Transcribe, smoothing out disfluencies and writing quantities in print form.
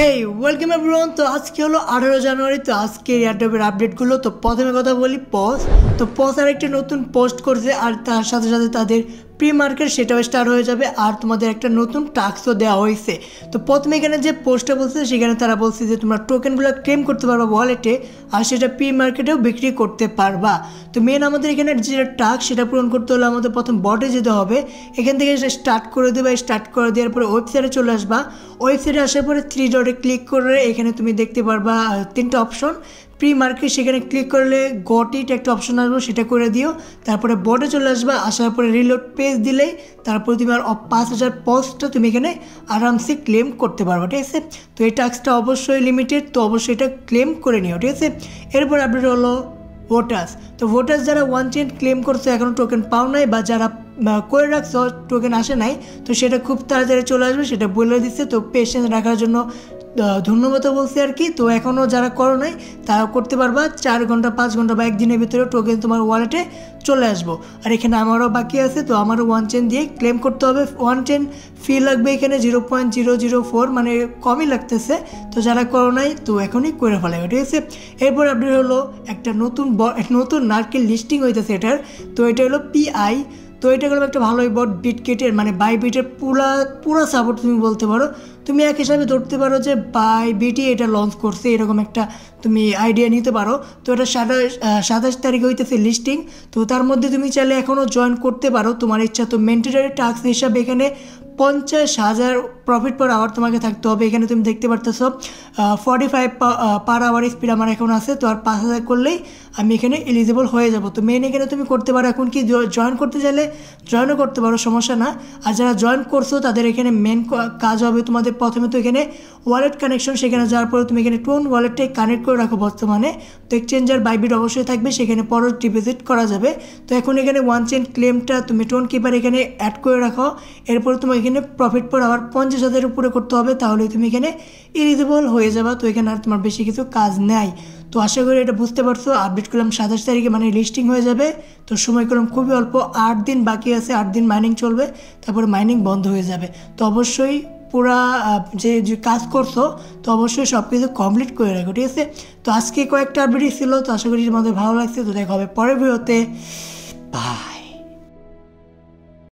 হেই welcome everyone. তো আজকে হলো 18 জানুয়ারি। তো আজকে এয়ারড্রপের আপডেটগুলো। তো প্রথমে কথা বলি পজ। তো পজ আর একটা নতুন পোস্ট করছে, আর তার সাথে সাথে তাদের প্রি মার্কেট সেটাও স্টার্ট হয়ে যাবে, আর তোমাদের একটা নতুন টাস্কও দেওয়া হয়েছে। তো প্রথমে এখানে যে পোস্টটা বলছে সেখানে তারা বলছে যে তোমরা টোকেনগুলো ক্লেম করতে পারবা ওয়ালেটে, আর সেটা প্রি মার্কেটেও বিক্রি করতে পারবা। তো মেন আমাদের এখানে যেটা টাস্ক সেটা পূরণ করতে হলে আমাদের প্রথম বটে যেতে হবে। এখান থেকে স্টার্ট করে দেবে, স্টার্ট করে দেওয়ার পরে ওয়েবসাইটে চলে আসবা। ওয়েবসাইটে আসার পরে 3 ডটে ক্লিক করে এখানে তুমি দেখতে পারবা 3টা অপশন প্রি মার্কেট। সেখানে ক্লিক করলে গট ইট একটা অপশন আসবে, সেটা করে দিও। তারপরে বটে চলে আসবা, আসার পরে রিলোড পেজ দিলেই তারপরে তুমি আর 5000 পোস্টটা তুমি এখানে আরামসে ক্লেম করতে পারবে, ঠিক আছে। তো এই টাস্কটা অবশ্যই লিমিটেড, তো অবশ্যই এটা ক্লেম করে নিও, ঠিক আছে। এরপর আপডেট হলো ভোটার্স। তো ভোটার্স যারা 1 চেন ক্লেম করছে এখনও টোকেন পাও নাই, বা যারা করে রাখছো টোকেন আসে নাই, তো সেটা খুব তাড়াতাড়ি চলে আসবে, সেটা বলে দিচ্ছে। তো পেশেন্স রাখার জন্য ধন্যবাদ বলছি আর কি। তো এখনও যারা করো নাই তারা করতে পারবা, 4 ঘন্টা 5 ঘন্টা বা একদিনের ভিতরে টোকেন তোমার ওয়ালেটে চলে আসবো। আর এখানে আমারও বাকি আছে, তো আমারও 1 চেন দিয়ে ক্লেম করতে হবে। 1 চেন ফি লাগবে এখানে 0.004, মানে কমই লাগতেছে। তো যারা করো নাই তো এখনই করে ফেলাবে, ঠিক আছে। এরপর আপডেট হলো একটা নতুন নারকেল লিস্টিং হইতেছে এটার। তো এটা হলো পিআই। তো এটা হলো একটা ভালোই বট বিটকেটের, মানে বাইবিটের পুরা সাপোর্ট তুমি বলতে পারো। তুমি এক হিসাবে ধরতে পারো যে বাইবিটই এটা লঞ্চ করছে, এরকম একটা তুমি আইডিয়া নিতে পারো। তো এটা 27 তারিখে হইতেছে লিস্টিং। তো তার মধ্যে তুমি চাইলে এখনও জয়েন করতে পারো, তোমার ইচ্ছা। তো মেন্টেটারি টাস্ক হিসাবে এখানে 50,000 প্রফিট পার আওয়ার তোমাকে থাকতে হবে। এখানে তুমি দেখতে পারতেছো 45 পার আওয়ার স্পিড আমার এখন আছে। তো আর 5000 করলেই আমি এখানে এলিজিবল হয়ে যাব। তো মেন এখানে তুমি করতে পারো, এখন কি জয়েন করতে চাইলে জয়েনও করতে পারো, সমস্যা না। আর যারা জয়েন করছো তাদের এখানে মেন কাজ হবে তোমাদের প্রথমে তো এখানে ওয়ালেট কানেকশন, সেখানে যাওয়ার পরে তুমি এখানে টোন ওয়ালেটটাই কানেক্ট করে রাখো বর্তমানে। তো এক্সচেঞ্জার বাইবিট অবশ্যই থাকবে, সেখানে পরে ডিপোজিট করা যাবে। তো এখন এখানে 1 চেন ক্লেমটা তুমি টোন কিপার এখানে অ্যাড করে রাখো। এরপর তুমি এখানে প্রফিট পার আবার 50,000 উপরে করতে হবে, তাহলে তুমি এখানে এলিজিবল হয়ে যাবা। তো এখানে আর তোমার বেশি কিছু কাজ নেই। তো আশা করি এটা বুঝতে পারছো। আপডেট করলাম 27 তারিখে, মানে লিস্টিং হয়ে যাবে। তো সময় করলাম খুবই অল্প, 8 দিন বাকি আছে। 8 দিন মাইনিং চলবে, তারপরে মাইনিং বন্ধ হয়ে যাবে। তো অবশ্যই পুরা যে কাজ করছো তো অবশ্যই সব কিছু কমপ্লিট করে রাখো, ঠিক আছে। তো আজকে কয়েকটা আপডেটই ছিল, তো আশা করি তোমাদের ভালো লাগছে। তো দেখা হবে পরের ভিডিওতে। বাই।